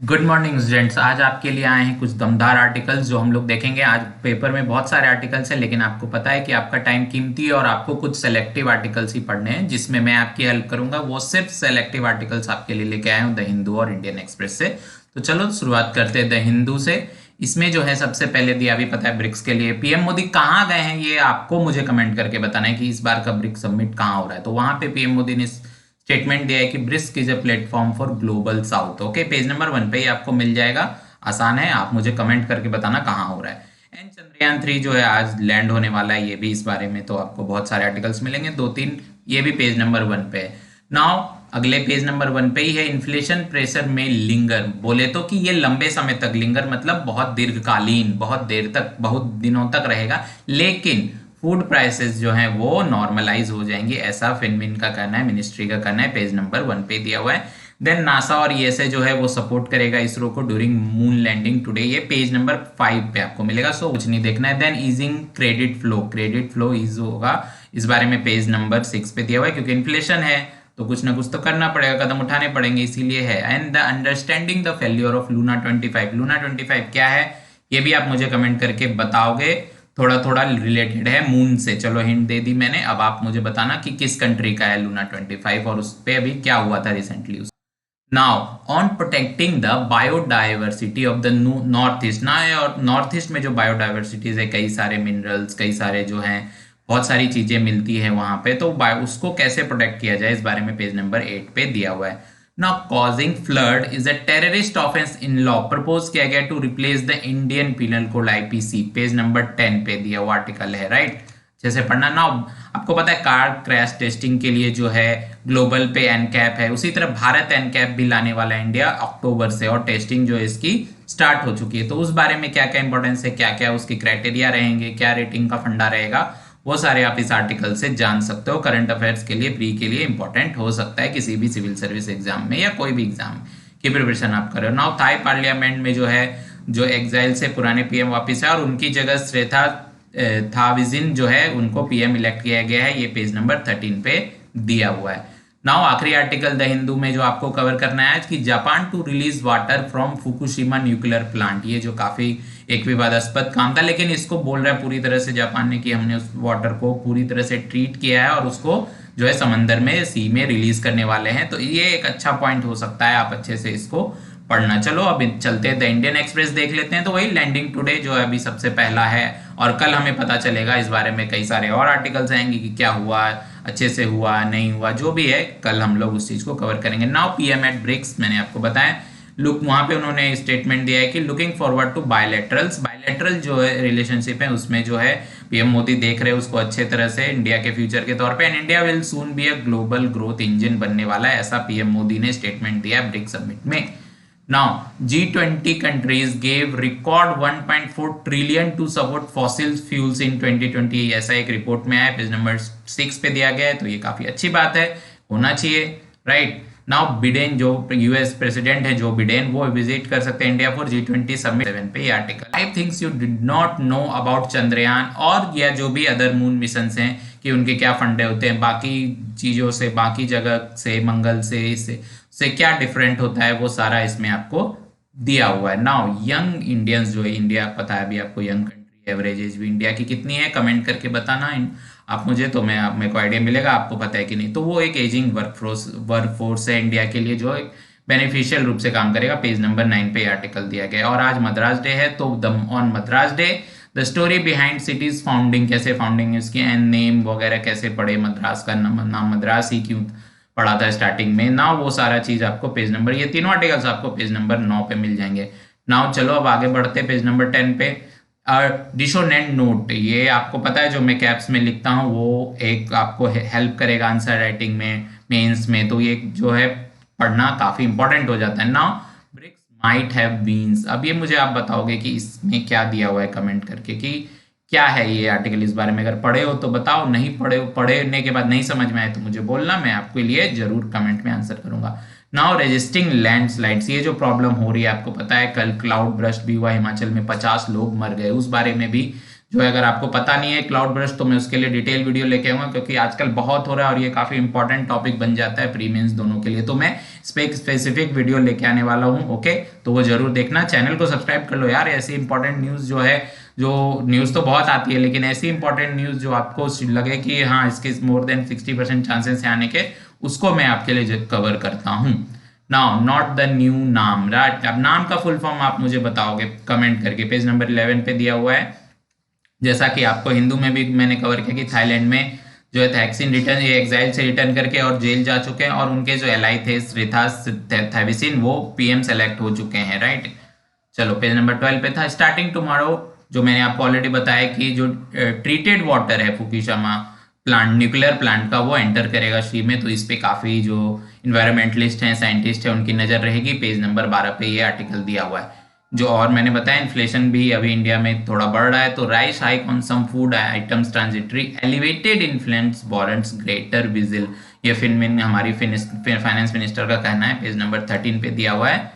Good morning students. आज आपके लिए आए हैं कुछ दमदार आर्टिकल्स जो हम लोग देखेंगे। आज पेपर में बहुत सारे आर्टिकल्स हैं, लेकिन आपको पता है कि आपका टाइम कीमती है और आपको कुछ सेलेक्टिव आर्टिकल्स ही पढ़ने हैं, जिसमें मैं आपकी हेल्प करूंगा। वो सिर्फ सेलेक्टिव आर्टिकल्स आपके लिए लेके आया हूँ द हिंदू और इंडियन एक्सप्रेस से। तो चलो शुरुआत करते हैं द हिंदू से। इसमें जो है सबसे पहले दिया भी पता है ब्रिक्स के लिए पीएम मोदी कहाँ गए हैं, ये आपको मुझे कमेंट करके बताना है कि इस बार का ब्रिक्स समिट कहाँ हो रहा है। तो वहां पे पीएम मोदी ने स्टेटमेंट दिया है कि BRICS is a platform for global south. Okay, page number 1 पे ही आपको मिल जाएगा। आसान है, आप मुझे कमेंट करके बताना कहाँ हो रहा है। एंड चंद्रयान 3 जो है आज लैंड होने वाला है, ये भी इस बारे में तो आपको बहुत सारे आर्टिकल्स मिलेंगे, 2-3। ये भी पेज नंबर 1 पे है। नाउ अगले पेज नंबर 1 पे ही है इन्फ्लेशन प्रेशर में लिंगर। बोले तो कि ये लंबे समय तक, लिंगर मतलब बहुत दीर्घकालीन, बहुत देर तक, बहुत दिनों तक रहेगा, लेकिन फूड प्राइसेस जो हैं वो नॉर्मलाइज हो जाएंगी, ऐसा फिनमिन का कहना है, मिनिस्ट्री का कहना है। पेज नंबर 1 पे दिया हुआ है। देन नासा और ईएसए जो है वो सपोर्ट करेगा इसरो को ड्यूरिंग मून लैंडिंग टुडे, ये पेज नंबर 5 पे आपको मिलेगा, सो कुछ नहीं देखना है। Then easing credit flow ease होगा, इस बारे में पेज नंबर 6 पे दिया हुआ है, क्योंकि इन्फ्लेशन है तो कुछ ना कुछ तो करना पड़ेगा, कदम उठाने पड़ेंगे, इसीलिए है। And the understanding the failure of Luna 25, Luna 25 क्या है ये भी आप मुझे कमेंट करके बताओगे। थोड़ा थोड़ा रिलेटेड है मून से, चलो हिंट दे दी मैंने। अब आप मुझे बताना कि किस कंट्री का है लूना 25 और उस पे अभी क्या हुआ था recently. Now on protecting the biodiversity of the north east ना, और नॉर्थ ईस्ट में जो बायोडाइवर्सिटीज है, कई सारे मिनरल्स, कई सारे जो हैं, बहुत सारी चीजें मिलती है वहां पे, तो उसको कैसे प्रोटेक्ट किया जाए, इस बारे में पेज नंबर 8 पे दिया हुआ है। Now causing flood is a terrorist offence in law, propose किया गया to replace the Indian penal code IPC, page number 10 पे दिया हुआ आर्टिकल है, राइट। जैसे पढ़ना ना। आपको पता है कार क्रैश टेस्टिंग के लिए जो है ग्लोबल पे एनकैप है, उसी तरह भारत एनकैप भी लाने वाला है इंडिया अक्टूबर से, और टेस्टिंग जो है इसकी स्टार्ट हो चुकी है। तो उस बारे में क्या क्या इंपॉर्टेंस है, क्या क्या उसकी क्राइटेरिया रहेंगे, क्या रेटिंग का फंडा रहेगा, वो सारे आप इस आर्टिकल से जान सकते हो। करंट अफेयर्स के लिए, प्री के लिए इंपॉर्टेंट हो सकता है किसी भी सिविल सर्विस एग्जाम में या कोई भी एग्जाम की प्रिपरेशन आप कर रहे हो। नाउ थाई पार्लियामेंट में जो है, जो एग्जाइल से पुराने पीएम वापिस है और उनकी जगह श्रेथा थाविजिन जो है उनको पीएम इलेक्ट किया गया है, ये पेज नंबर 13 पे दिया हुआ है। नाउ आखिरी आर्टिकल द हिंदू में जो आपको कवर करना है आज, कि Japan to release water from Fukushima nuclear plant, ये जो काफी एक विवादास्पद काम था, लेकिन इसको बोल रहा है पूरी तरह से जापान ने कि हमने उस वाटर को पूरी तरह से ट्रीट किया है और उसको जो है समंदर में, सी में रिलीज करने वाले हैं। तो ये एक अच्छा पॉइंट हो सकता है, आप अच्छे से इसको पढ़ना। चलो अब चलते हैं द इंडियन एक्सप्रेस देख लेते हैं। तो वही लैंडिंग टुडे जो है अभी सबसे पहला है, और कल हमें पता चलेगा इस बारे में, कई सारे और आर्टिकल्स आएंगे कि क्या हुआ, अच्छे से हुआ नहीं हुआ, जो भी है कल हम लोग उस चीज को कवर करेंगे। नाउ पीएम एट ब्रिक्स, मैंने आपको बताया लुक, वहां पे उन्होंने स्टेटमेंट दिया है कि looking forward to bilaterals, bilateral जो है रिलेशनशिप है उसमें जो है पीएम मोदी देख रहे हैं उसको अच्छे तरह से इंडिया के फ्यूचर के तौर पे। And India will soon be a global growth engine बनने वाला है, ऐसा पीएम मोदी ने स्टेटमेंट दिया ब्रिक्स समिट में। Now, G20 countries gave record 1.4 trillion to support fossil fuels in 2020, ऐसा एक रिपोर्ट में आया, पेज नंबर 6 पे दिया गया है। तो ये काफी अच्छी बात है, होना चाहिए, राइट। नाउ बिडेन जो यूएस प्रेसिडेंट है, जो बिडेन, वो विजिट कर सकते हैं इंडिया फॉर G20 समिट। 7 पे ये article. 5 things you did not know about Chandrayaan, और या जो भी अदर मून मिशन हैं कि उनके क्या फंडे होते हैं, बाकी चीजों से, बाकी जगह से, मंगल से क्या डिफरेंट होता है, वो सारा इसमें आपको दिया हुआ है। नाउ यंग इंडियंस जो है, इंडिया पता है अभी आपको, यंग कंट्री, एवरेज एज भी इंडिया की कितनी है, कमेंट करके बताना आप मुझे, तो मेरे को आइडिया मिलेगा आपको पता है कि नहीं। तो वो एक एजिंग वर्कफोर्स है इंडिया के लिए, जो एक बेनिफिशियल रूप से काम करेगा। पेज नंबर 9 पे आर्टिकल दिया गया। और आज मद्रास डे है, तो on Madras day the story behind cities founding, कैसे फाउंडिंग इसकी, एंड नेम वगैरह कैसे पड़े, मद्रास का नाम मद्रास ही क्यों पढ़ा था स्टार्टिंग में ना, वो सारा चीज आपको पेज नंबर, ये तीनों आर्टिकल्स आपको पेज नंबर 9 पे मिल जाएंगे। नाउ चलो अब आगे बढ़ते पेज नंबर 10 पे। डिसोनेंट नोट, ये आपको पता है जो मैं कैप्स में लिखता हूँ वो एक आपको हेल्प करेगा आंसर राइटिंग में, मेंस में, तो ये जो है पढ़ना काफी इंपॉर्टेंट हो जाता है। Now BRICS might have beans, अब ये मुझे आप बताओगे कि इसमें क्या दिया हुआ है कमेंट करके, कि क्या है ये आर्टिकल, इस बारे में अगर पढ़े हो तो बताओ, नहीं पढ़े हो, पढ़ने के बाद नहीं समझ में आए तो मुझे बोलना, मैं आपके लिए जरूर कमेंट में आंसर करूंगा। नाउ रजिस्टिंग लैंडस्लाइड्स, ये जो प्रॉब्लम हो रही है आपको पता है, कल क्लाउड ब्रस्ट भी हुआ हिमाचल में, 50 लोग मर गए, उस बारे में भी जो है अगर आपको पता नहीं है क्लाउड ब्रश तो मैं उसके लिए डिटेल वीडियो लेके आऊंगा, क्योंकि आजकल बहुत हो रहा है और ये काफी इंपॉर्टेंट टॉपिक बन जाता है प्री मेंस दोनों के लिए। तो मैं इस पे एक स्पेसिफिक वीडियो लेके आने वाला हूँ। ओके, तो वो जरूर देखना। चैनल को सब्सक्राइब कर लो यार, ऐसी इंपॉर्टेंट न्यूज जो है, जो न्यूज तो बहुत आती है लेकिन ऐसी इंपॉर्टेंट न्यूज जो आपको लगे कि हाँ इसके मोर देन 60% चांसेस है आने के, उसको मैं आपके लिए कवर करता हूँ। नाउ नॉट द न्यू नाम, राइट। अब नाम का फुल फॉर्म आप मुझे बताओगे कमेंट करके, पेज नंबर 11 पे दिया हुआ है। जैसा कि आपको हिंदू में भी मैंने कवर किया कि थाईलैंड में जो है थैक्सिन रिटर्न, ये एग्जाइल से रिटर्न करके और जेल जा चुके हैं, और उनके जो एलाई थे श्रीथास थैविसिन वो पीएम सेलेक्ट हो चुके हैं, राइट। चलो पेज नंबर 12 पे था स्टार्टिंग टुमारो, जो मैंने आपको ऑलरेडी बताया कि जो ट्रीटेड वाटर है फुकुशिमा प्लांट, न्यूक्लियर प्लांट का, वो एंटर करेगा शी में। तो इस पे काफी जो इन्वायरमेंटलिस्ट हैं, साइंटिस्ट हैं, उनकी नजर रहेगी। पेज नंबर 12 पे ये आर्टिकल दिया हुआ है। जो और मैंने बताया इन्फ्लेशन भी अभी इंडिया में थोड़ा बढ़ रहा है, तो price hike on some food items transitory, elevated inflation warrants greater vigil, ये हमारी फाइनेंस मिनिस्टर का कहना है। पेज नंबर 13 पे दिया हुआ है।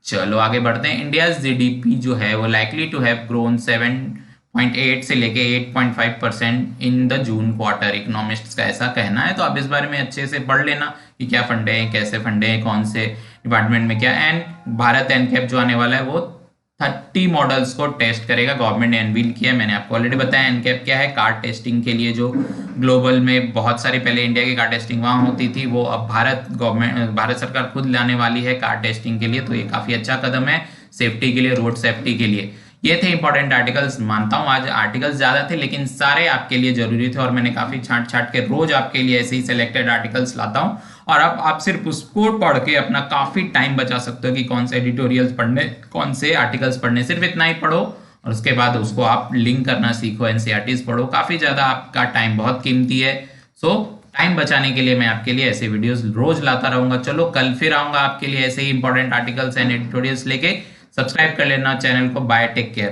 चलो आगे बढ़ते हैं। इंडिया जीडीपी जो है वो लाइकली टू हैव ग्रोन 7.8 से लेके 8.5% in the June quarter, economists का ऐसा कहना है। तो आप इस बारे में अच्छे से पढ़ लेना कि क्या फंडे हैं, कैसे फंडे हैं, कौन से डिपार्टमेंट में क्या। एंड भारत एनकैप जो आने वाला है वो 30 मॉडल्स को टेस्ट करेगा, गवर्नमेंट ने अनवील किया। मैंने आपको ऑलरेडी बताया एनकैप क्या है, कार टेस्टिंग के लिए जो ग्लोबल में बहुत सारी, पहले इंडिया की कार टेस्टिंग वहां होती थी, वो अब भारत सरकार खुद लाने वाली है कार टेस्टिंग के लिए। तो ये काफी अच्छा कदम है सेफ्टी के लिए, रोड सेफ्टी के लिए। ये थे इंपॉर्टेंट आर्टिकल्स। मानता हूं आज आर्टिकल्स ज्यादा थे लेकिन सारे आपके लिए जरूरी थे, और मैंने काफी छांट छांट के रोज आपके लिए ऐसे ही सिलेक्टेड आर्टिकल्स लाता हूं। और अब आप सिर्फ उसको पढ़ के अपना काफी टाइम बचा सकते हो कि कौन से एडिटोरियल्स पढ़ने, कौन से आर्टिकल्स पढ़ने। सिर्फ इतना ही पढ़ो और उसके बाद उसको आप लिंक करना सीखो, एनसीईआरटीज पढ़ो। काफी ज्यादा आपका टाइम बहुत कीमती है। सो टाइम बचाने के लिए मैं आपके लिए ऐसे वीडियोस रोज लाता रहूंगा। चलो कल फिर आऊंगा आपके लिए ऐसे ही इंपॉर्टेंट आर्टिकल्स एंड एडिटोरियल्स लेके। सब्सक्राइब कर लेना चैनल को। Bye, take care.